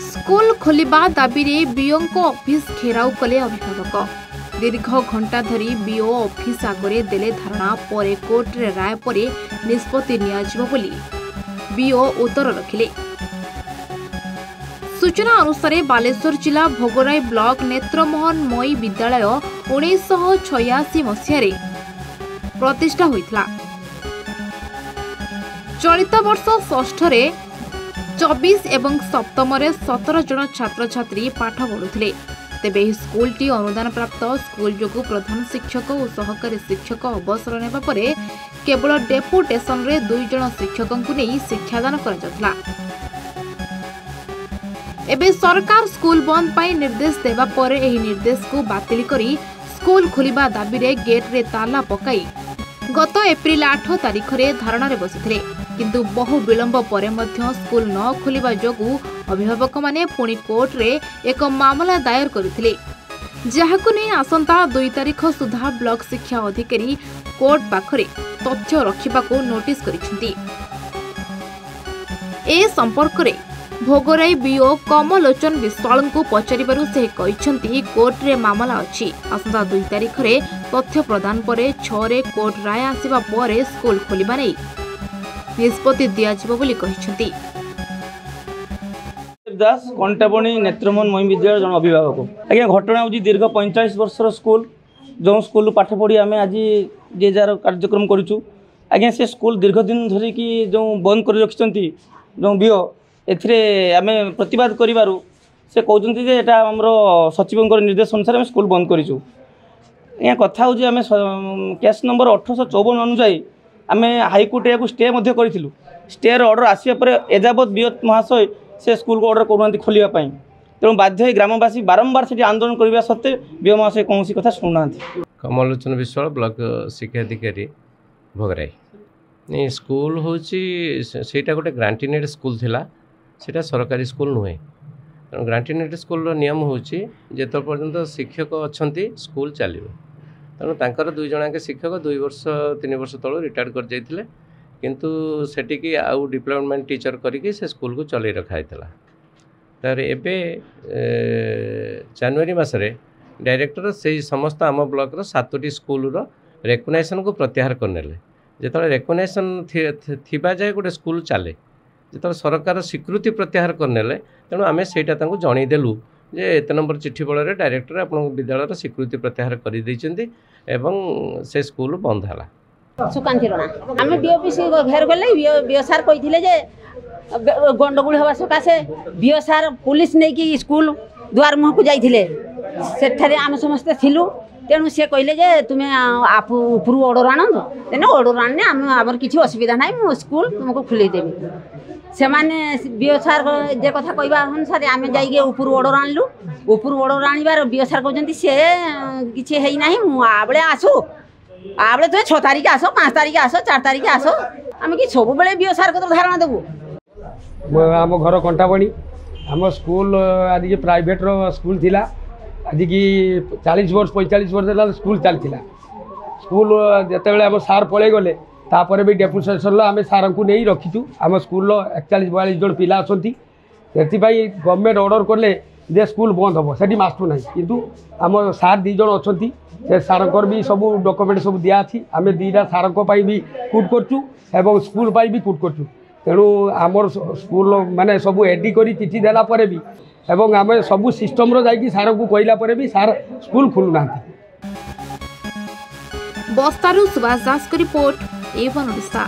School खोलिबा दाबी रे BO office घेराव कले अभिभावक। दीर्घ घंटा धरी बीओ ऑफिस आगरे देले धारणा परे कोर्ट रे राय परे निष्पत्ति नियाजिबो बोली बीओ उत्तर रखिले। सूचना अनुसार बालेश्वर जिला भोगराई ब्लॉक नेत्रमोहन मई विद्यालय 1986 मसीह प्रतिष्ठा होइतला। चलित वर्ष षष्ठ रे 24 एवं सप्तम रे 17 जन छात्र छात्री पाठ पढ़ुथिले। तेबे स्कूल टी अनुदान प्राप्त स्कूल जोगु प्रधान शिक्षक और सहकारी शिक्षक अवसर नेबा परे केवल डेपुटेशन रे 2 जन शिक्षकों को नहीं शिक्षादान कर जातला। एबे सरकार स्कूल बंद पाई निर्देश देबा परे एही निर्देश को बातिल करी स्कूल खोलिबा दाबी रे गेट रे ताला पकाई गत एप्रिल 8 तारिख रे धारणा रे बसिथिले। किंतु बहु विलंब परे मध्य स्कूल न खोलिबा जोगु अभिभावक माने पुणी कोर्ट रे एक मामला दायर करथिले, जहाकु नै आसंता 2 तारिख सुधा ब्लॉक शिक्षा अधिकारी कोर्ट पाखरे तथ्य रखिबाको नोटिस करिसेंती। ए संपर्क रे भोगराई बीओ कमलोचन विश्वाल को पचारिबारु से कहिसेंती कोर्ट रे मामला अछि। आसंता 2 तारिख रे तथ्य प्रदान परे 6 रे कोर्ट राय आसीबा परे स्कूल खोलिबा नै निष्पत्ति दियाजिबो बोली कहिसेंती। दास कंटाबणी नेत्रमोहन मई विद्यालय जन अभिभावक। आज्ञा घटना हूँ दीर्घ 45 वर्षर स्कूल जो स्कूल पाठ पढ़ी आम आज जे जार कार्यक्रम करूँ। आज्ञा से स्कूल दीर्घ दिन धरिकी जो बंद कर रखिंट जो बीओ एम प्रतिवाद करूँ से कहते हैं आमर सचिव निर्देश अनुसार आम स्कूल बंद करूँ। आज्ञा कथा हूँ आम केस नंबर 1854 अनुजाई आम हाईकोर्ट या स्टे करूँ। स्टे ऑर्डर आसिया पर एजावत बीओ महाशय से स्कूल को ऑर्डर करूँ खोलने तेणु बाध्य ग्रामवासी बारंबार से आंदोलन करने सत्वे बीओ महाशय कौन कथा शुणुना। कमलोचन विश्वाल ब्लॉक शिक्षा अधिकारी भोगराई। नहीं स्कूल हूँ सेटा गोटे ग्रांटिनेड स्कूल थिला, सेटा सरकारी स्कूल नुहे। ग्रांटिनेड स्कूल नियम हूँ जो पर्यंत शिक्षक अच्छा स्कूल चलो। तेणु तांकर 2 जन शिक्षक 2 वर्ष 3 वर्ष तल रिटायर्ड कर जाइथिले, किंतु सेटिकी आउ डिप्लॉयमेंट टीचर करके से स्कूल को चलै रखाइला। तार एबे जनवरी मासरे डायरेक्टर से समस्त आम ब्लॉक 7टी स्कूल रो रेकग्नाइजेशन को प्रत्याहार करनेले। जेतले रेकग्नाइजेशन थिबा जाय गोटे स्कूल चले, जेतले सरकार स्वीकृति प्रत्याहार करनेले तेणु आमे सेटा तांको जणै देलु जे एत नंबर चिट्ठी बल डायरेक्टर आपन विद्यालय स्वीकृति प्रत्याहार कर दैछन्ती एवं से स्कूल बंद हला। सुकांती राणा आम बीओपीसी घेर गले बीओ सार कही जे गंडगोल हवा सकाशे बीओ सार पुलिस नहीं कि स्कूल द्वार मुह को जाइथिले। सेठारे आम समस्ते थिलु, तेणु से कहले जे तुमे आप ऊपर ऑर्डर आनंद तेने ऑर्डर आने आमर किसी असुविधा ना मु स्कूल तुमको खुले देवी। से माने बीओ सार जे कथा कहवा अनुसार आम जाइए ऊपर ऑर्डर आनलु। ऊपर ऑर्डर आनिबार बीओ सार कहते से किसी है ना आबले आसु आबले तुम 6 तारिख आस 5 तारिख आस 4 तारिख आस आम कि सब बेले बीओ सार को धारणा देबू। आम घर कंटाबणी आम स्कूल आज की प्राइवेट रो स्कूल थिला। आज की 40 वर्ष 45 वर्ष स्कूल चलता। स्कूल जितेबाला आम सार पलि गले तापर भी डेपुटेशन आम सार को नहीं रखीचु। आम स्कूल 41-42 जन पिला अच्छा से गवर्नमेंट ऑर्डर कले जे स्कूल बंद हम से मास्टर ना किंतु आम सार 2 जन अच्छा से सारंकर भी सब डॉक्यूमेंट सब दिया आम 2टा सारंक भी कूट करूँ स्कूल भी कूट करूँ। तेणु आमर स्कूल माने सब एडी करी चिठी देला परे भी एवं आम सब सिस्टम रो जाइकी सार को कहला परे भी सार स्कूल खुलु ना। बस्तारू सुभाष दास रिपोर्ट एवन ओडिशा।